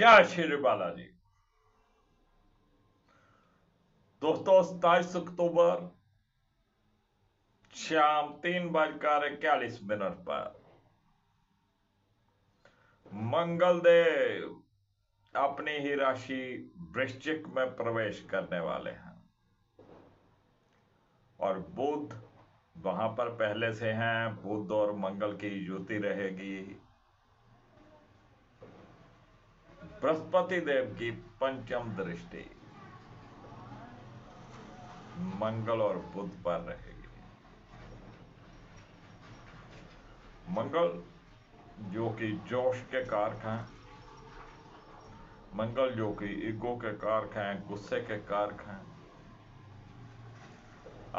क्या श्री बालाजी। दोस्तों 27 अक्टूबर शाम 3:41 पर मंगल देव अपनी ही राशि वृश्चिक में प्रवेश करने वाले हैं और बुध वहां पर पहले से हैं। बुध और मंगल की युति रहेगी। बृहस्पति देव की पंचम दृष्टि मंगल और बुध पर रहेगी। मंगल जो कि जोश के कारक हैं, मंगल जो कि ईगो के कारक हैं, गुस्से के कारक हैं,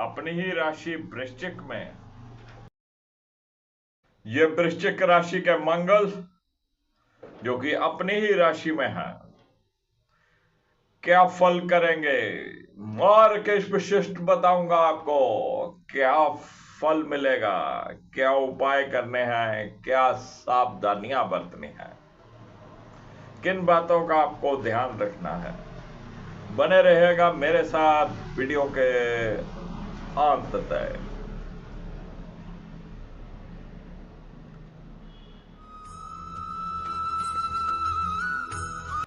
अपनी ही राशि वृश्चिक में, ये वृश्चिक राशि के मंगल जो कि अपनी ही राशि में है, क्या फल करेंगे और किस विशिष्ट बताऊंगा आपको। क्या फल मिलेगा, क्या उपाय करने हैं, क्या सावधानियां बरतनी है, किन बातों का आपको ध्यान रखना है। बने रहेगा मेरे साथ वीडियो के अंत तक।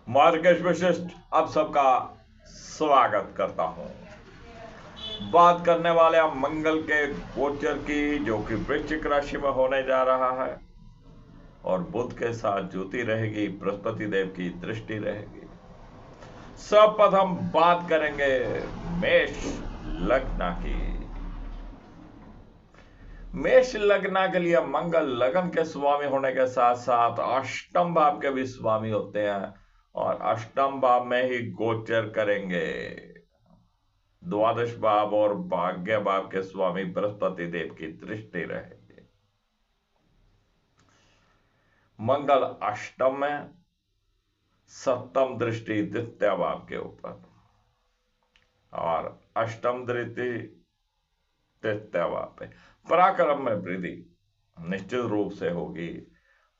मार्गेश विशिष्ट आप सबका स्वागत करता हूं। बात करने वाले हम मंगल के गोचर की, जो कि वृश्चिक राशि में होने जा रहा है और बुध के साथ ज्योति रहेगी, बृहस्पति देव की दृष्टि रहेगी। सर्वप्रथम बात करेंगे मेष लग्न की। मेष लग्न के लिए मंगल लगन के स्वामी होने के साथ साथ अष्टम भाव के भी स्वामी होते हैं और अष्टम भाव में ही गोचर करेंगे। द्वादश भाव और भाग्य भाव के स्वामी बृहस्पति देव की दृष्टि रहेगी। मंगल अष्टम में, सप्तम दृष्टि द्वितीय भाव के ऊपर और अष्टम दृष्टि तृतीय भाव पे। पराक्रम में वृद्धि निश्चित रूप से होगी,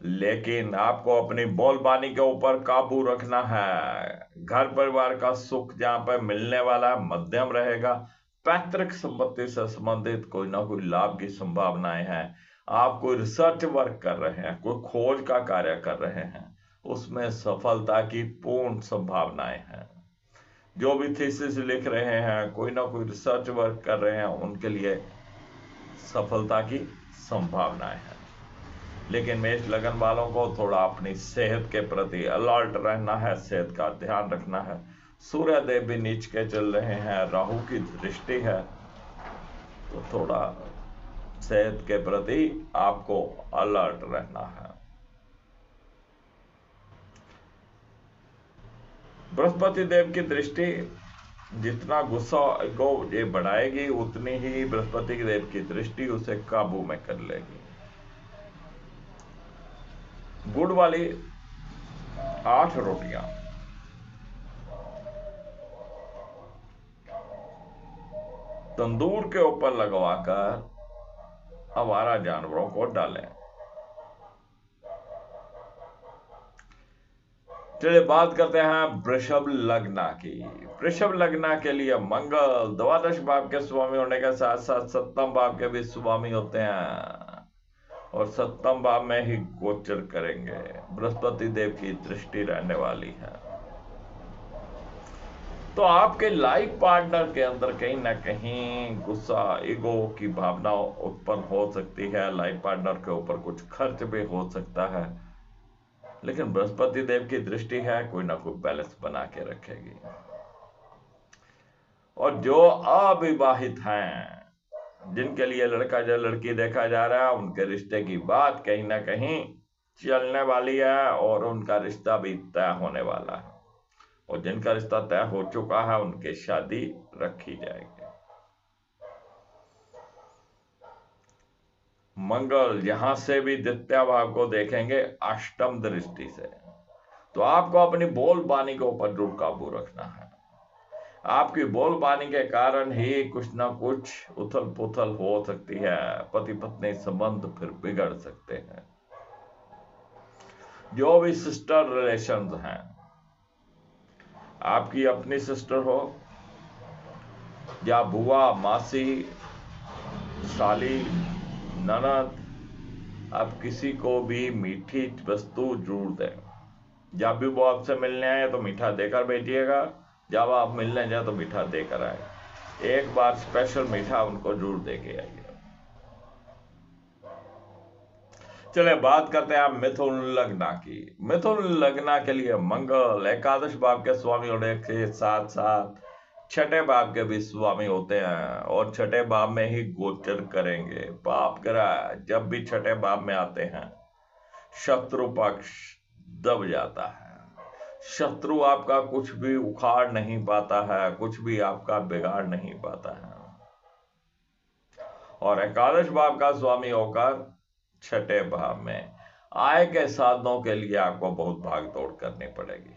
लेकिन आपको अपनी बोलबानी के ऊपर काबू रखना है। घर परिवार का सुख जहां पर मिलने वाला है मध्यम रहेगा। पैतृक संपत्ति से संबंधित कोई ना कोई लाभ की संभावनाएं हैं। आप कोई रिसर्च वर्क कर रहे हैं, कोई खोज का कार्य कर रहे हैं, उसमें सफलता की पूर्ण संभावनाएं हैं। जो भी थीसिस लिख रहे हैं, कोई ना कोई रिसर्च वर्क कर रहे हैं, उनके लिए सफलता की संभावनाएं हैं। लेकिन मेष लगन वालों को थोड़ा अपनी सेहत के प्रति अलर्ट रहना है, सेहत का ध्यान रखना है। सूर्य देव भी नीच के चल रहे हैं, राहु की दृष्टि है, तो थोड़ा सेहत के प्रति आपको अलर्ट रहना है। बृहस्पति देव की दृष्टि जितना गुस्सा को ये बढ़ाएगी, उतनी ही बृहस्पति देव की दृष्टि उसे काबू में कर लेगी। गुड़ वाली 8 रोटियां तंदूर के ऊपर लगवाकर आवारा जानवरों को डालें। चलिए बात करते हैं वृषभ लग्न की। वृषभ लग्न के लिए मंगल द्वादश भाव के स्वामी होने के साथ साथ सप्तम भाव के भी स्वामी होते हैं और सप्तम भाव में ही गोचर करेंगे। बृहस्पति देव की दृष्टि रहने वाली है, तो आपके लाइफ पार्टनर के अंदर कहीं ना कहीं गुस्सा, ईगो की भावना उत्पन्न हो सकती है। लाइफ पार्टनर के ऊपर कुछ खर्च भी हो सकता है, लेकिन बृहस्पति देव की दृष्टि है, कोई ना कोई बैलेंस बना के रखेगी। और जो अविवाहित हैं, जिनके लिए लड़का या लड़की देखा जा रहा है, उनके रिश्ते की बात कहीं ना कहीं चलने वाली है और उनका रिश्ता भी तय होने वाला है। और जिनका रिश्ता तय हो चुका है, उनकी शादी रखी जाएगी। मंगल यहां से भी द्वितीय भाव को देखेंगे अष्टम दृष्टि से, तो आपको अपनी बोलबानी के ऊपर जरूर काबू रखना है। आपकी बोलबानी के कारण ही कुछ ना कुछ उथल पुथल हो सकती है, पति पत्नी संबंध फिर बिगड़ सकते हैं। जो भी सिस्टर रिलेशंस हैं, आपकी अपनी सिस्टर हो या बुआ, मासी, साली, ननद, आप किसी को भी मीठी वस्तु जरूर दें। जब भी वो आपसे मिलने आए तो मीठा देकर भेजिएगा, जब आप मिलने जाए तो मीठा देकर आए। एक बार स्पेशल मीठा उनको जरूर दे के आइए। चले बात करते हैं मिथुन लग्न की। मिथुन लग्न के लिए मंगल एकादश भाव के स्वामी होने के साथ साथ छठे भाव के भी स्वामी होते हैं और छठे भाव में ही गोचर करेंगे। पाप ग्रह जब भी छठे भाव में आते हैं शत्रु पक्ष दब जाता है। शत्रु आपका कुछ भी उखाड़ नहीं पाता है, कुछ भी आपका बिगाड़ नहीं पाता है। और एकादश भाव का स्वामी होकर छठे भाव में आय के साधनों के लिए आपको बहुत भाग दौड़ करनी पड़ेगी।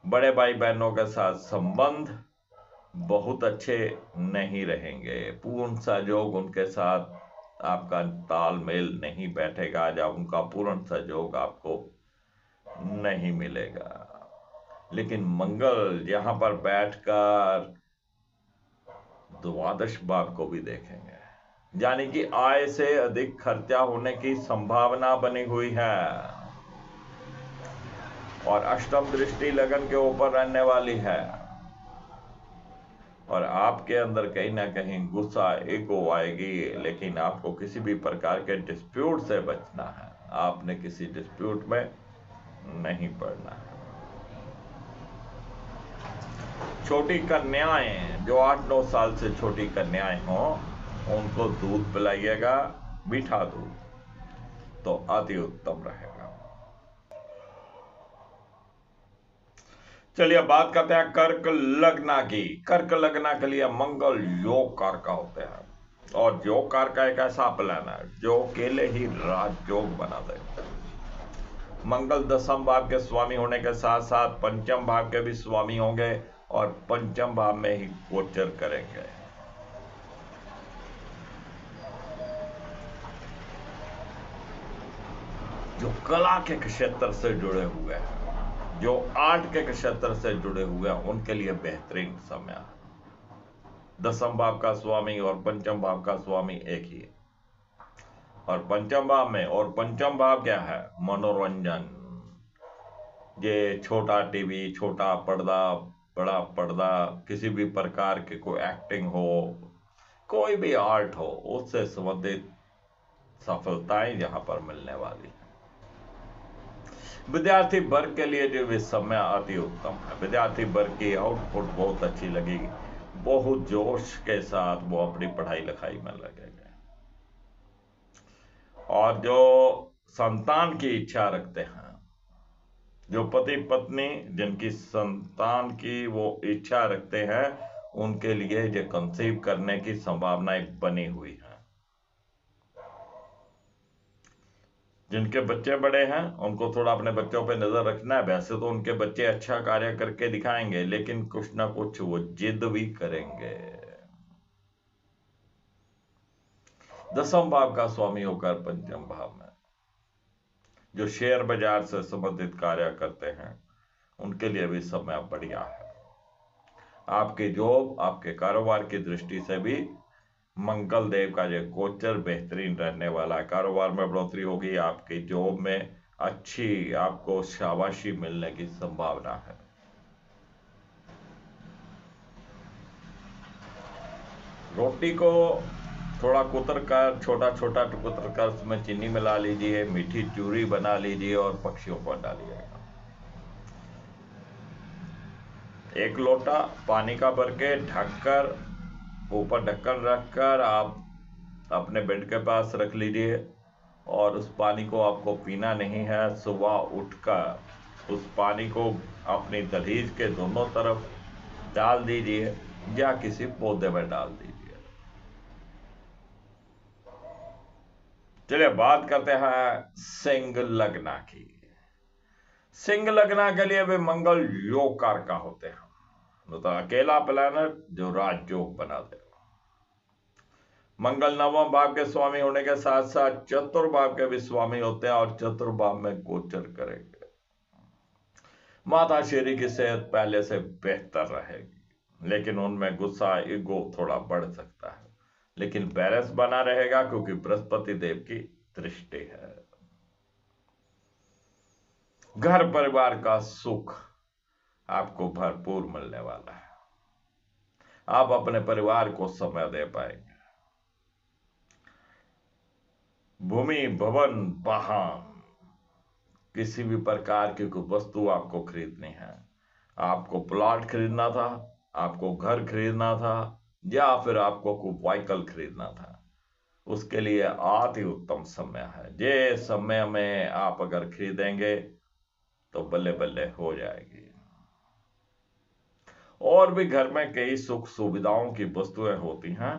बड़े भाई बहनों के साथ संबंध बहुत अच्छे नहीं रहेंगे। पूर्ण सहयोग उनके साथ आपका तालमेल नहीं बैठेगा, जब उनका पूर्ण सहयोग आपको नहीं मिलेगा। लेकिन मंगल यहां पर बैठकर द्वादश भाव को भी देखेंगे, यानी कि आय से अधिक खर्चा होने की संभावना बनी हुई है। और अष्टम दृष्टि लगन के ऊपर रहने वाली है और आपके अंदर कहीं ना कहीं गुस्सा, ईगो आएगी। लेकिन आपको किसी भी प्रकार के डिस्प्यूट से बचना है। आपने किसी डिस्प्यूट में नहीं पड़ना है। छोटी कन्याएं जो 8-9 साल से छोटी कन्याएं हों उनको दूध पिलाइएगा, मीठा दूध, तो अति उत्तम रहेगा। चलिए बात करते हैं कर्क लग्न की। कर्क लग्न के लिए मंगल योग कारक होते हैं और योग कारक एक ऐसा प्लान है जो अकेले ही राजयोग बना दे। मंगल दसम भाव के स्वामी होने के साथ साथ पंचम भाव के भी स्वामी होंगे और पंचम भाव में ही गोचर करेंगे। जो कला के क्षेत्र से जुड़े हुए हैं, जो आर्ट के क्षेत्र से जुड़े हुए हैं, उनके लिए बेहतरीन समय है। दसम भाव का स्वामी और पंचम भाव का स्वामी एक ही है। और पंचम भाव में, और पंचम भाव क्या है? मनोरंजन। ये छोटा टीवी, छोटा पर्दा, बड़ा पर्दा, किसी भी प्रकार के कोई एक्टिंग हो, कोई भी आर्ट हो, उससे संबंधित सफलताएं यहां पर मिलने वाली है। विद्यार्थी वर्ग के लिए जो इस समय अति उत्तम है। विद्यार्थी वर्ग की आउटपुट बहुत अच्छी लगेगी, बहुत जोश के साथ वो अपनी पढ़ाई लिखाई में लगेंगे। और जो संतान की इच्छा रखते हैं, जो पति पत्नी जिनकी संतान की वो इच्छा रखते हैं, उनके लिए ये कंसीव करने की संभावनाएं बनी हुई हैं। जिनके बच्चे बड़े हैं उनको थोड़ा अपने बच्चों पे नजर रखना है। वैसे तो उनके बच्चे अच्छा कार्य करके दिखाएंगे, लेकिन कुछ ना कुछ वो जिद भी करेंगे। दसम भाव का स्वामी होकर पंचम भाव में जो शेयर बाजार से संबंधित कार्य करते हैं उनके लिए भी समय बढ़िया है। आपके जॉब, आपके कारोबार की दृष्टि से भी मंगल देव का जो गोचर बेहतरीन रहने वाला है। कारोबार में बढ़ोतरी होगी, आपकी जॉब में अच्छी आपको शाबाशी मिलने की संभावना है। रोटी को थोड़ा कुतर कर, छोटा छोटा कुतर कर उसमें चीनी मिला लीजिए, मीठी चूरी बना लीजिए और पक्षियों पर डालिएगा। 1 लोटा पानी का भर के ढककर, ऊपर ढक्कन रखकर आप अपने बेड के पास रख लीजिए और उस पानी को आपको पीना नहीं है। सुबह उठकर उस पानी को अपनी दहलीज के दोनों तरफ डाल दीजिए या किसी पौधे में डाल दीजिए। चलिए बात करते हैं सिंह लग्न की। सिंह लग्न के लिए भी मंगल योग कारक होते हैं, तो अकेला प्लैनेट जो राजयोग बना दे। मंगल नवम भाव के स्वामी होने के साथ साथ चतुर्भाव के भी स्वामी होते हैं और चतुर्भाव में गोचर करेंगे। माता श्री की सेहत पहले से बेहतर रहेगी, लेकिन उनमें गुस्सा, ईगो थोड़ा बढ़ सकता है, लेकिन बैलेंस बना रहेगा क्योंकि बृहस्पति देव की दृष्टि है। घर परिवार का सुख आपको भरपूर मिलने वाला है। आप अपने परिवार को समय दे पाएंगे। भूमि, भवन, वाहन, किसी भी प्रकार की कोई वस्तु आपको खरीदनी है, आपको प्लॉट खरीदना था, आपको घर खरीदना था, या फिर आपको कोई व्हीकल खरीदना था, उसके लिए अति उत्तम समय है। ये समय में आप अगर खरीदेंगे तो बल्ले बल्ले हो जाएगी। और भी घर में कई सुख सुविधाओं की वस्तुएं होती हैं,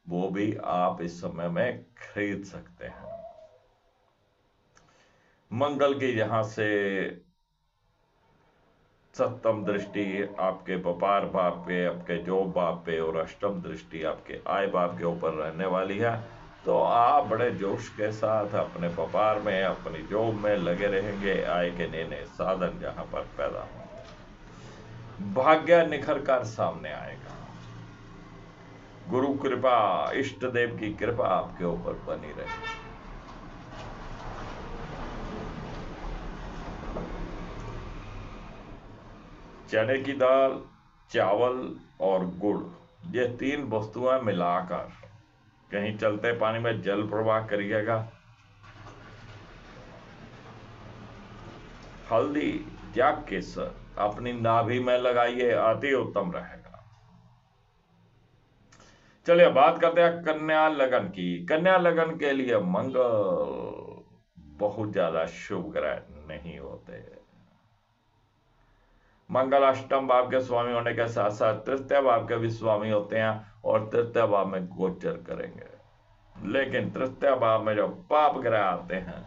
वो भी आप इस समय में खरीद सकते हैं। मंगल की यहां से सप्तम दृष्टि आपके व्यापार भाव पे, आपके जॉब भाव पे, और अष्टम दृष्टि आपके आय भाव के ऊपर रहने वाली है। तो आप बड़े जोश के साथ अपने व्यापार में, अपनी जॉब में लगे रहेंगे। आय के नए नए साधन यहां पर पैदा होंगे। भाग्य निखर कर सामने आएगा। गुरु कृपा, इष्ट देव की कृपा आपके ऊपर बनी रहे। चने की दाल, चावल और गुड़, ये तीन वस्तुएं मिलाकर कहीं चलते पानी में जल प्रवाह करिएगा। हल्दी या केसर अपनी नाभि में लगाइए, अति उत्तम रहेगा। चलिए बात करते हैं कन्या लगन की। कन्या लगन के लिए मंगल बहुत ज्यादा शुभ ग्रह नहीं होते। मंगल अष्टम भाव के स्वामी होने के साथ साथ तृतीय भाव के भी स्वामी होते हैं, और तृतीय भाव में गोचर करेंगे। लेकिन तृतीय भाव में जब पाप ग्रह आते हैं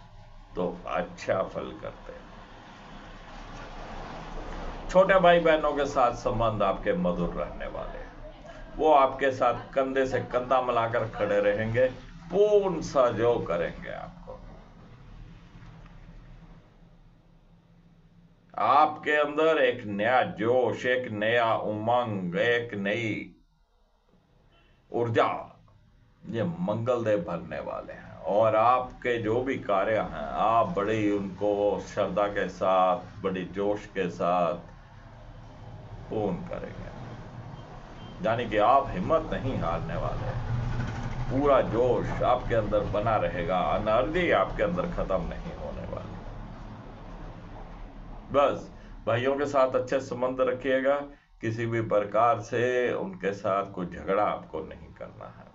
तो अच्छा फल करते हैं। छोटे भाई बहनों के साथ संबंध आपके मधुर रहने वाले हैं। वो आपके साथ कंधे से कंधा मिलाकर खड़े रहेंगे, पूर्ण सहयोग करेंगे आपको। आपके अंदर एक नया जोश, एक नया उमंग, एक नई ऊर्जा ये मंगल देव भरने वाले हैं। और आपके जो भी कार्य हैं, आप बड़ी उनको श्रद्धा के साथ, बड़ी जोश के साथ पूर्ण करेंगे। यानी कि आप हिम्मत नहीं हारने वाले। पूरा जोश आपके अंदर बना रहेगा, एनर्जी आपके अंदर खत्म नहीं होने वाली। बस भाइयों के साथ अच्छे संबंध रखिएगा। किसी भी प्रकार से उनके साथ कोई झगड़ा आपको नहीं करना है,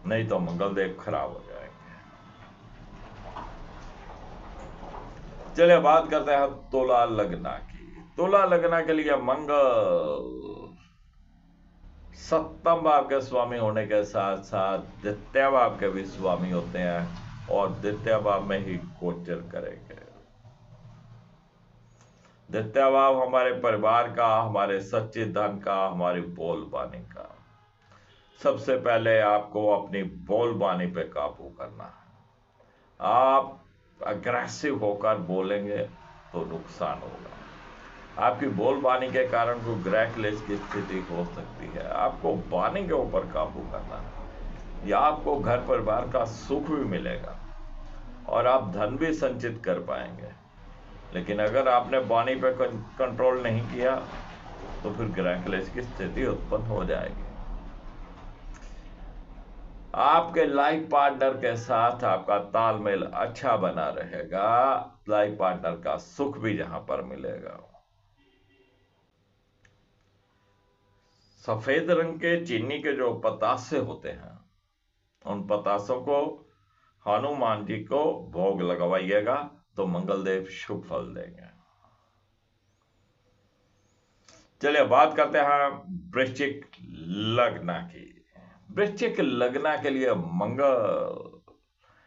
नहीं तो मंगल देव खराब हो जाएंगे। चलिए बात करते हैं तुला लग्ना की। तुला लग्ना के लिए मंगल सप्तम भाव के स्वामी होने के साथ साथ द्वितीय भाव के भी स्वामी होते हैं, और द्वितीय भाव में ही गोचर करेंगे। द्वितीय भाव हमारे परिवार का, हमारे सच्चे धन का, हमारी बोलबानी का। सबसे पहले आपको अपनी बोलबानी पे काबू करना है। आप अग्रेसिव होकर बोलेंगे तो नुकसान होगा। आपकी बोलबानी के कारण कोई ग्रह क्लेश की स्थिति हो सकती है। आपको वाणी के ऊपर काबू करना है, या आपको घर परिवार का सुख भी मिलेगा और आप धन भी संचित कर पाएंगे। लेकिन अगर आपने वाणी पे कंट्रोल नहीं किया तो फिर ग्रह क्लेश की स्थिति उत्पन्न हो जाएगी। आपके लाइफ पार्टनर के साथ आपका तालमेल अच्छा बना रहेगा। लाइफ पार्टनर का सुख भी यहां पर मिलेगा। सफेद रंग के चीनी के जो पतासे होते हैं, उन पतासों को हनुमान जी को भोग लगवाइएगा तो मंगलदेव शुभ फल देंगे। चलिए बात करते हैं वृश्चिक लग्न की। वृश्चिक लग्न के लिए मंगल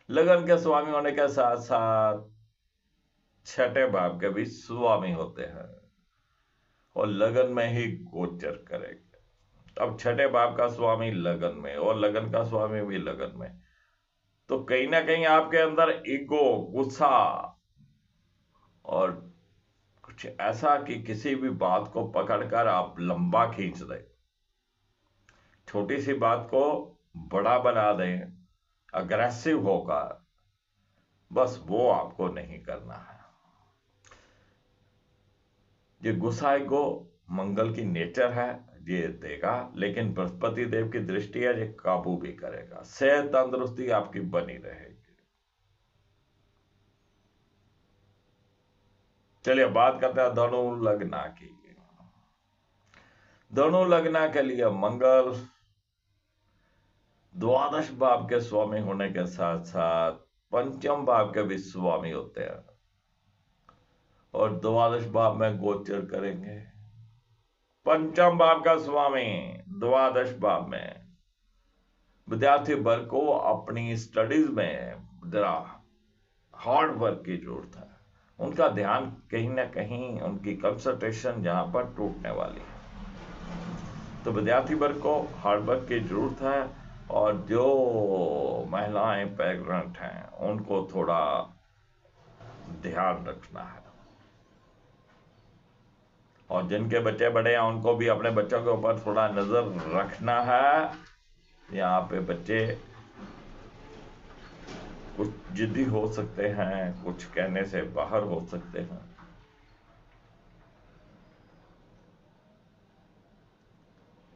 लगन के स्वामी होने के साथ साथ छठे भाव के भी स्वामी होते हैं, और लगन में ही गोचर करेंगे। अब छठे भाव का स्वामी लगन में, और लगन का स्वामी भी लगन में, तो कहीं ना कहीं आपके अंदर ईगो, गुस्सा और कुछ ऐसा कि किसी भी बात को पकड़कर आप लंबा खींच दें, छोटी सी बात को बड़ा बना दें, अग्रेसिव होकर, बस वो आपको नहीं करना है। ये गुस्सा को मंगल की नेचर है, ये देगा, लेकिन बृहस्पति देव की दृष्टि है, ये काबू भी करेगा। सेहत तंदुरुस्ती आपकी बनी रहेगी। चलिए बात करते हैं धनु लग्न की। धनु लग्न के लिए मंगल द्वादश भाव के स्वामी होने के साथ साथ पंचम भाव के भी स्वामी होते हैं और द्वादश भाव में गोचर करेंगे। पंचम भाव का स्वामी द्वादश भाव में, विद्यार्थी वर्ग को अपनी स्टडीज में जरा हार्ड वर्क की जरूरत है। उनका ध्यान कहीं ना कहीं, उनकी कंसंट्रेशन यहां पर टूटने वाली है। तो विद्यार्थी वर्ग को हार्ड वर्क की जरूरत है और जो महिलाएं प्रेग्नेंट हैं उनको थोड़ा ध्यान रखना है, और जिनके बच्चे बड़े हैं उनको भी अपने बच्चों के ऊपर थोड़ा नजर रखना है। यहाँ पे बच्चे कुछ जिद्दी हो सकते हैं, कुछ कहने से बाहर हो सकते हैं।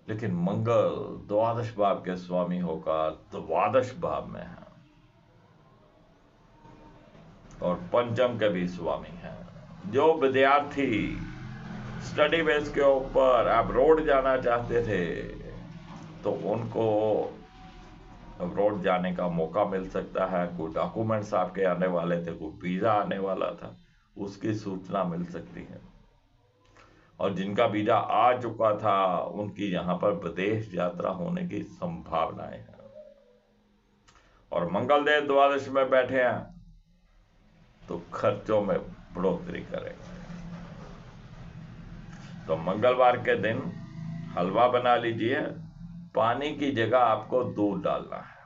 लेकिन मंगल द्वादश भाव के स्वामी होकर द्वादश भाव में है और पंचम के भी स्वामी है। जो विद्यार्थी स्टडी बेस के ऊपर अब्रॉड जाना चाहते थे तो उनको अब्रॉड जाने का मौका मिल सकता है। कोई डॉक्यूमेंट्स आपके आने वाले थे, कोई वीजा आने वाला था, उसकी सूचना मिल सकती है। और जिनका वीजा आ चुका था उनकी यहां पर विदेश यात्रा होने की संभावनाएं हैं। और मंगल देव द्वादश में बैठे हैं तो खर्चों में बढ़ोतरी करेंगे। तो मंगलवार के दिन हलवा बना लीजिए, पानी की जगह आपको दूध डालना है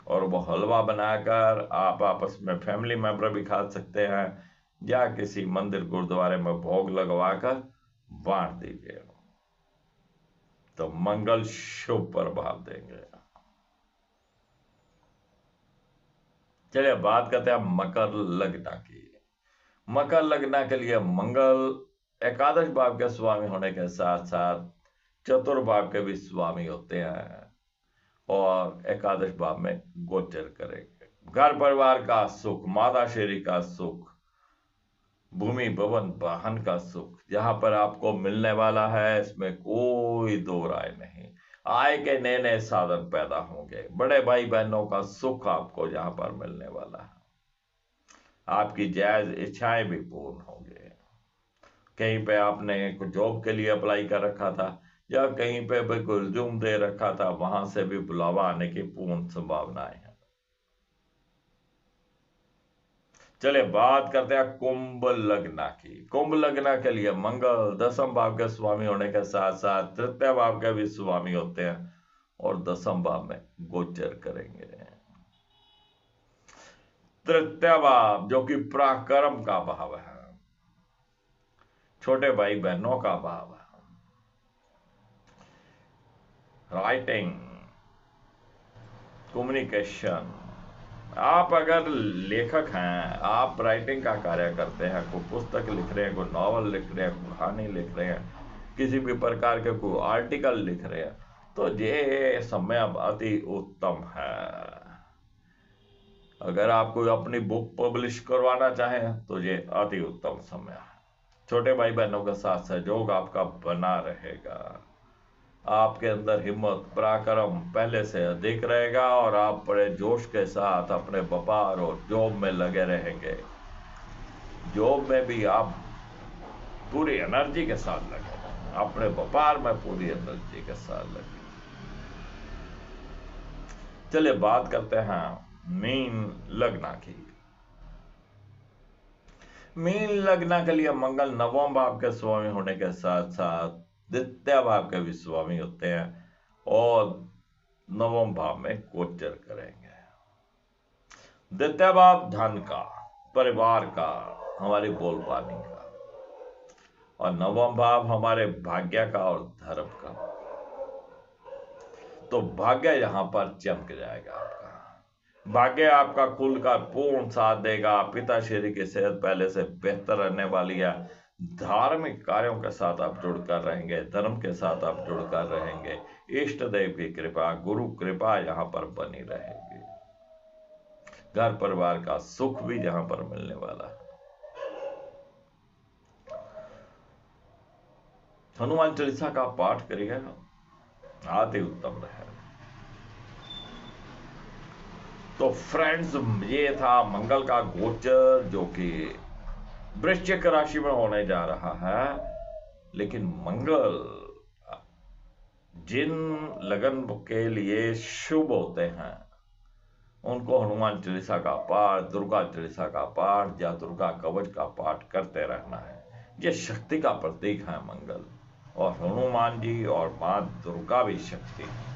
और वो हलवा बनाकर आप आपस में फैमिली मेंबर भी खा सकते हैं या किसी मंदिर गुरुद्वारे में भोग लगवाकर बांट दीजिए। तो मंगल शुभ प्रभाव देंगे। चलिए बात करते हैं मकर लग्न की। मकर लग्न के लिए मंगल एकादश भाव के स्वामी होने के साथ साथ चतुर्भाव के भी स्वामी होते हैं और एकादश भाव में गोचर करेंगे। घर परिवार का सुख, माता श्री का सुख, भूमि भवन वाहन का सुख जहां पर आपको मिलने वाला है, इसमें कोई दो राय नहीं। आय के नए नए साधन पैदा होंगे। बड़े भाई बहनों का सुख आपको यहां पर मिलने वाला है। आपकी जायज इच्छाएं भी पूर्ण होंगे। कहीं पे आपने कुछ जॉब के लिए अप्लाई कर रखा था या कहीं पे भी कोई रिज्यूम दे रखा था, वहां से भी बुलावा आने की पूर्ण संभावनाएं हैं। चलिए बात करते हैं कुंभ लग्न की। कुंभ लग्न के लिए मंगल दसम भाव के स्वामी होने के साथ साथ तृतीय भाव के भी स्वामी होते हैं और दसम भाव में गोचर करेंगे। तृतीय भाव जो कि पराक्रम का भाव है, छोटे भाई बहनों का भाव है, राइटिंग, कम्युनिकेशन। आप अगर लेखक हैं, आप राइटिंग का कार्य करते हैं, कोई पुस्तक लिख रहे हैं, कोई नॉवल लिख रहे हैं, कोई कहानी लिख रहे हैं, किसी भी प्रकार के कोई आर्टिकल लिख रहे हैं, तो ये समय अब अति उत्तम है। अगर आप कोई अपनी बुक पब्लिश करवाना चाहें तो ये अति उत्तम समय है। छोटे भाई बहनों के साथ सहयोग आपका बना रहेगा। आपके अंदर हिम्मत, पराक्रम पहले से अधिक रहेगा और आप बड़े जोश के साथ अपने व्यापार और जॉब में लगे रहेंगे। जॉब में भी आप पूरी एनर्जी के साथ लगे, अपने व्यापार में पूरी एनर्जी के साथ लगे। चलिए बात करते हैं मीन लग्न की। मीन लग्न के लिए मंगल नवम भाव के स्वामी होने के साथ साथ द्वितीय भाव के भी स्वामी होते हैं और नवम भाव में गोचर करेंगे। द्वितीय भाव धन का, परिवार का, हमारी बोलबानी का। और नवम भाव हमारे भाग्य का और धर्म का। तो भाग्य यहां पर चमक जाएगा आपका। भाग्य आपका कुल का पूर्ण साथ देगा। पिताश्री की सेहत पहले से बेहतर रहने वाली है। धार्मिक कार्यों के साथ आप जुड़कर रहेंगे, धर्म के साथ आप जुड़कर रहेंगे। इष्ट देव की कृपा, गुरु कृपा यहां पर बनी रहेगी। घर परिवार का सुख भी यहां पर मिलने वाला है। हनुमान चालीसा का पाठ करिएगा, अति उत्तम रहेगा। तो फ्रेंड्स, ये था मंगल का गोचर जो कि वृश्चिक राशि में होने जा रहा है। लेकिन मंगल जिन लगन के लिए शुभ होते हैं उनको हनुमान चालीसा का पाठ, दुर्गा चालीसा का पाठ या दुर्गा कवच का पाठ करते रहना है। ये शक्ति का प्रतीक है मंगल, और हनुमान जी और मां दुर्गा भी शक्ति है।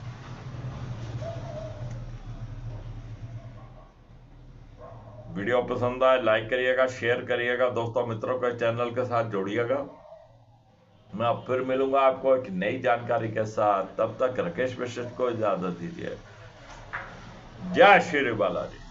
वीडियो पसंद आए लाइक करिएगा, शेयर करिएगा, दोस्तों मित्रों के चैनल के साथ जोड़िएगा। मैं अब फिर मिलूंगा आपको एक नई जानकारी के साथ। तब तक राकेश मिश्र को इजाजत दीजिए। जय श्री बालाजी।